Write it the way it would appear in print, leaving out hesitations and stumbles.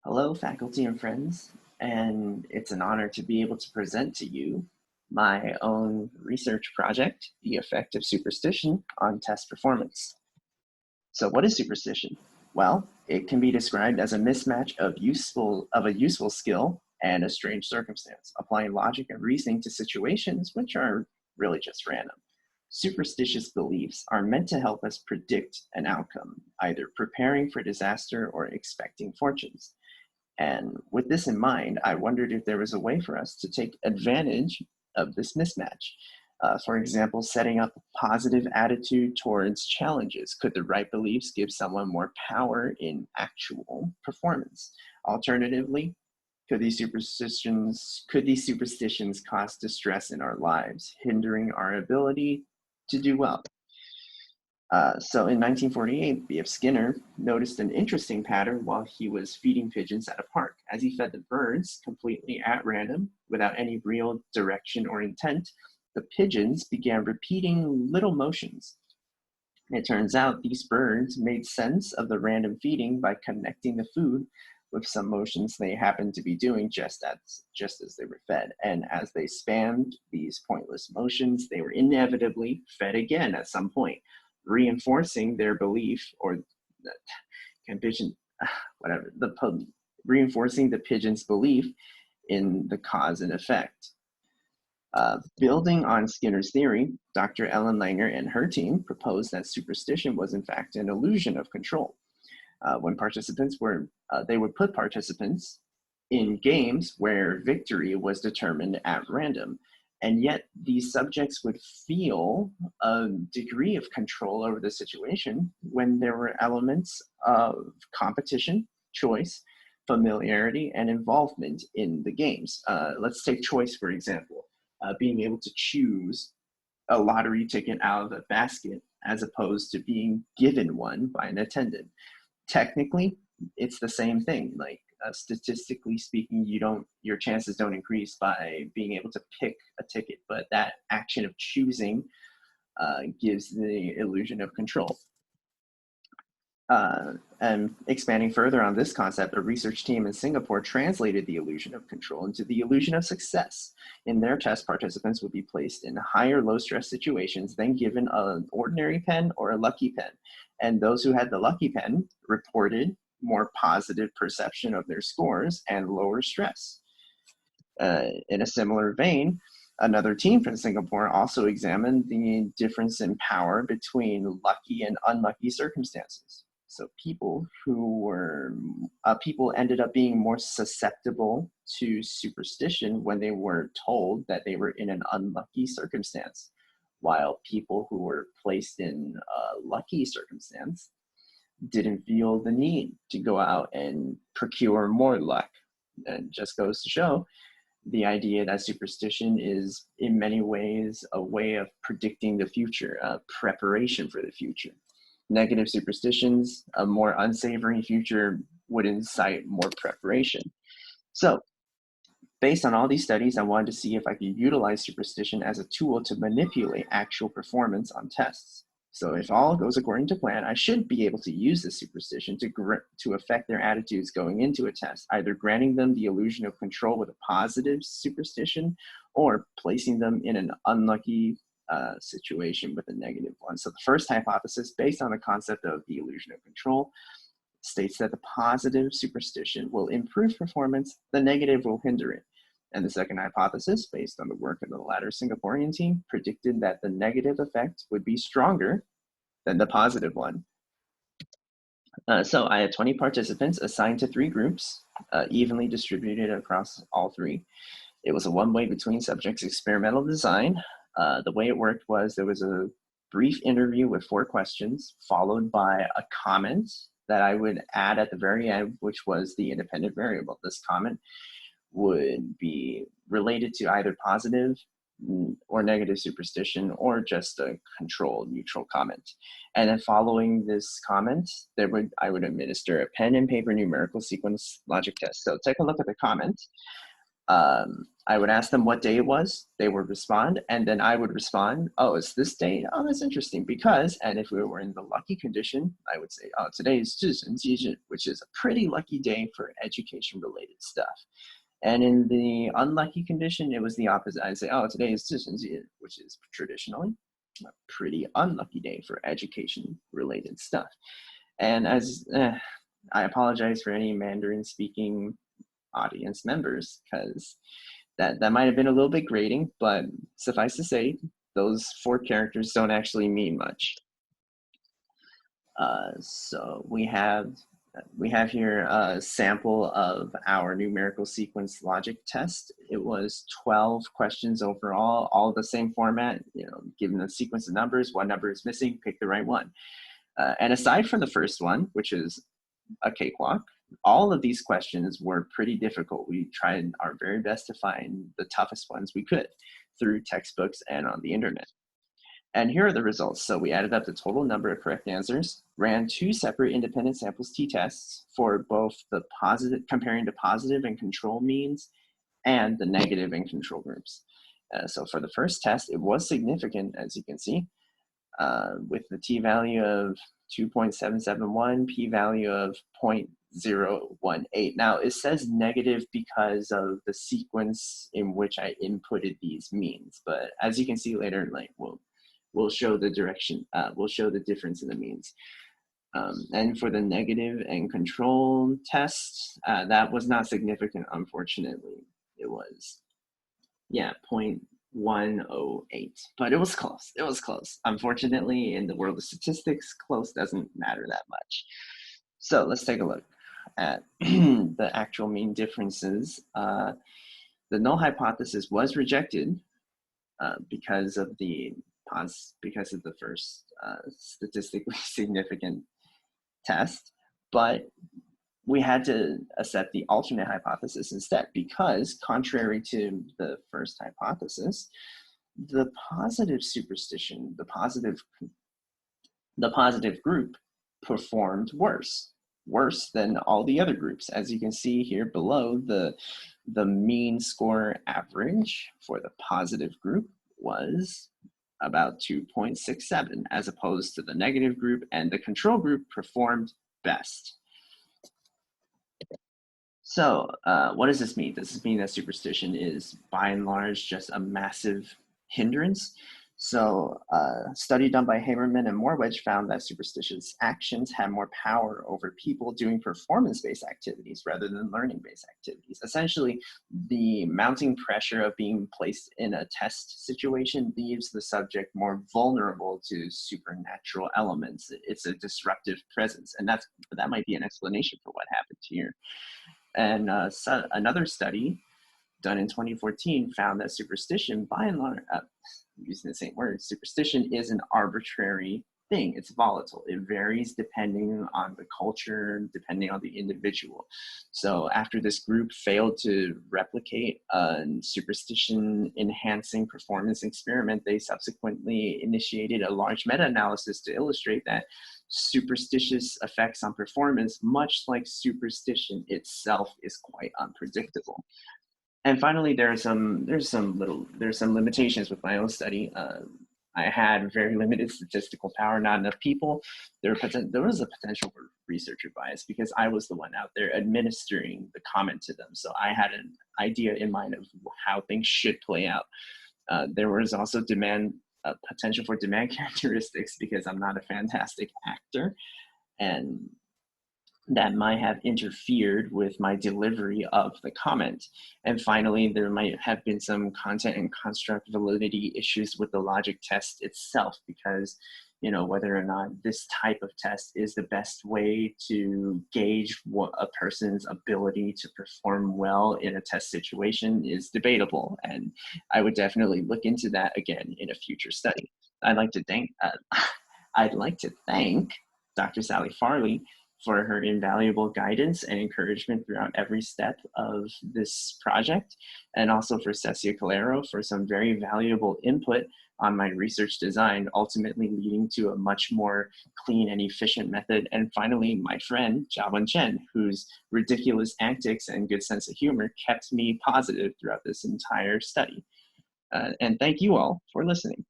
Hello, faculty and friends, and it's an honor to be able to present to you my own research project, The Effect of Superstition on Test Performance. So what is superstition? Well, it can be described as a mismatch of a useful skill and a strange circumstance, applying logic and reasoning to situations which are really just random. Superstitious beliefs are meant to help us predict an outcome, either preparing for disaster or expecting fortunes. And with this in mind, I wondered if there was a way for us to take advantage of this mismatch. For example, setting up a positive attitude towards challenges. Could the right beliefs give someone more power in actual performance? Alternatively, could these superstitions cause distress in our lives, hindering our ability to do well? So in 1948, B.F. Skinner noticed an interesting pattern while he was feeding pigeons at a park. As he fed the birds completely at random, without any real direction or intent, the pigeons began repeating little motions. It turns out these birds made sense of the random feeding by connecting the food with some motions they happened to be doing just as they were fed. And as they spammed these pointless motions, they were inevitably fed again at some point, reinforcing their belief or the pigeon, whatever, reinforcing the pigeon's belief in the cause and effect. Building on Skinner's theory, Dr. Ellen Langer and her team proposed that superstition was in fact an illusion of control. They would put participants in games where victory was determined at random, and yet these subjects would feel a degree of control over the situation when there were elements of competition, choice, familiarity, and involvement in the games. Let's take choice, for example. Being able to choose a lottery ticket out of a basket as opposed to being given one by an attendant. Technically, it's the same thing. Like statistically speaking, your chances don't increase by being able to pick a ticket, but that action of choosing gives the illusion of control. And expanding further on this concept, a research team in Singapore translated the illusion of control into the illusion of success. In their test, participants would be placed in higher low-stress situations, then given an ordinary pen or a lucky pen. And those who had the lucky pen reported more positive perception of their scores and lower stress. In a similar vein, another team from Singapore also examined the difference in power between lucky and unlucky circumstances. So people ended up being more susceptible to superstition when they were told that they were in an unlucky circumstance, while people who were placed in a lucky circumstance didn't feel the need to go out and procure more luck. And it just goes to show the idea that superstition is in many ways a way of predicting the future, a preparation for the future. Negative superstitions, a more unsavory future, would incite more preparation. So, based on all these studies, I wanted to see if I could utilize superstition as a tool to manipulate actual performance on tests. So if all goes according to plan, I should be able to use this superstition to affect their attitudes going into a test, either granting them the illusion of control with a positive superstition or placing them in an unlucky situation with a negative one. So the first hypothesis, based on the concept of the illusion of control, states that the positive superstition will improve performance, the negative will hinder it. And the second hypothesis, based on the work of the latter Singaporean team, predicted that the negative effect would be stronger than the positive one. So I had 20 participants assigned to 3 groups, evenly distributed across all 3. It was a one-way between subjects experimental design. The way it worked was there was a brief interview with 4 questions, followed by a comment that I would add at the very end, which was the independent variable. This comment would be related to either positive or negative superstition or just a control neutral comment. And then following this comment, I would administer a pen and paper numerical sequence logic test. So take a look at the comment. I would ask them what day it was. They would respond, and then I would respond, oh, it's this day? Oh, that's interesting because, and if we were in the lucky condition, I would say, oh, today is 智神节日, which is a pretty lucky day for education-related stuff. And in the unlucky condition, it was the opposite. I'd say, oh, today is 智神节, which is traditionally a pretty unlucky day for education-related stuff. And as I apologize for any Mandarin-speaking audience members, because that might have been a little bit grating, but suffice to say, those 4 characters don't actually mean much. So we have here a sample of our numerical sequence logic test. It was 12 questions overall, all the same format, given the sequence of numbers, what number is missing, pick the right one. And aside from the first one, which is a cakewalk, all of these questions were pretty difficult. We tried our very best to find the toughest ones we could through textbooks and on the internet. And here are the results. So we added up the total number of correct answers, ran 2 separate independent samples t-tests for both the positive, comparing to positive and control means, and the negative and control groups. So for the first test, it was significant, as you can see, with the t-value of 2.771, p-value of 0.018. Now, it says negative because of the sequence in which I inputted these means, but as you can see later, we'll show the direction, we'll show the difference in the means. And for the negative and control tests, that was not significant, unfortunately. It was, 0.108, but it was close. It was close. Unfortunately, in the world of statistics, close doesn't matter that much. So let's take a look at the actual mean differences. The null hypothesis was rejected because of the first statistically significant test, but we had to accept the alternate hypothesis instead, because contrary to the first hypothesis, the positive superstition, the positive group performed worse than all the other groups. As you can see here below, the mean score average for the positive group was about 2.67, as opposed to the negative group, and the control group performed best. So what does this mean? Does this mean that superstition is by and large just a massive hindrance? So a study done by Haberman and Morwedge found that superstitious actions have more power over people doing performance-based activities rather than learning-based activities. Essentially, the mounting pressure of being placed in a test situation leaves the subject more vulnerable to supernatural elements. It's a disruptive presence, and that might be an explanation for what happened here. And so another study done in 2014 found that superstition, by and large, using the same word, superstition is an arbitrary thing. It's volatile. It varies depending on the culture, depending on the individual. So after this group failed to replicate a superstition enhancing performance experiment, they subsequently initiated a large meta-analysis to illustrate that superstitious effects on performance, much like superstition itself, is quite unpredictable. And finally, there's some limitations with my own study. I had very limited statistical power, not enough people. There was a potential for researcher bias because I was the one out there administering the comment to them. So I had an idea in mind of how things should play out. There was also potential for demand characteristics because I'm not a fantastic actor, and that might have interfered with my delivery of the comment. And finally, there might have been some content and construct validity issues with the logic test itself, because whether or not this type of test is the best way to gauge what a person's ability to perform well in a test situation is debatable. And I would definitely look into that again in a future study. I'd like to thank Dr. Sally Farley for her invaluable guidance and encouragement throughout every step of this project, and also for Cecia Calero for some very valuable input on my research design, ultimately leading to a much more clean and efficient method. And finally, my friend, Jiawen Chen, whose ridiculous antics and good sense of humor kept me positive throughout this entire study. And thank you all for listening.